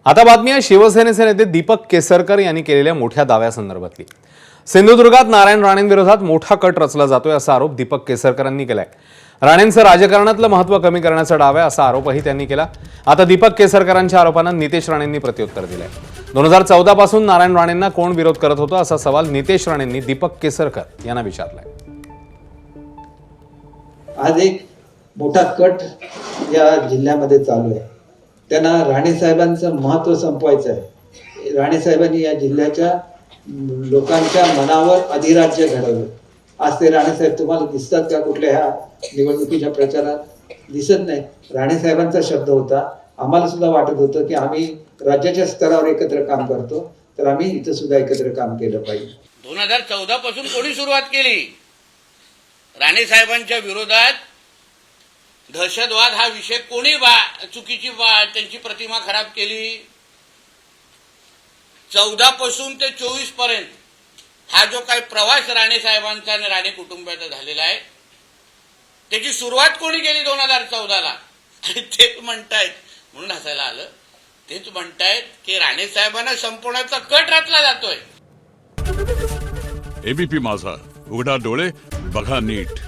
आता बातमी आहे शिवसेनेचे नेते दीपक केसरकर यांनी केलेल्या मोठ्या दाव्यासंदर्भातली। सिंधुदुर्गात नारायण राणेंविरोधात मोठा कट रचला जातोय असा आरोप दीपक केसरकरांनी केलाय। राणेंचं राजकारणातलं महत्त्व कमी करण्याचा डाव आहे असा आरोपही त्यांनी केला। आता दीपक केसरकरांच्या आरोपांना नितेश राणेंनी प्रत्युत्तर दिलंय। 2014 पासून नारायण राणेंना कोण विरोध करत होतं असा सवाल नितेश राणेंनी दीपक केसरकर यांना विचारलाय। आज एक मोठा कट या जिल्ह्यामध्ये चालू आहे। त्यांना राणे साहेबांचं महत्त्व संपवायचं आहे। राणे साहेबांनी या जिल्ह्याच्या लोकांच्या मनावर अधिराज्य घडवलं। आज ते राणे साहेब तुम्हाला दिसतात का कुठल्या ह्या निवडणुकीच्या प्रचारात? दिसत नाही। राणे साहेबांचा शब्द होता, आम्हाला सुद्धा वाटत होतं की आम्ही राज्याच्या स्तरावर एकत्र काम करतो, तर आम्ही इथं सुद्धा एकत्र काम केलं पाहिजे। 2014 पासून कोणी सुरुवात केली? राणे साहेबांच्या विरोधात दहशतवाद हा विषय कोणी चुकीची त्यांची प्रतिमा खराब केली? 14 पासून ते 24 पर्यंत हा जो काही प्रवास राणे साहेबांचा आणि राणे कुटुंबाचा झालेला आहे, त्याची सुरुवात कोणी केली 2014 ला? आणि तेच म्हणतायत, म्हणून हसायला आलं, तेच म्हणतायत की राणे साहेबांना संपवण्याचा कट रचला जातोय। एबीपी माझा, उघडा डोळे बघा नीट।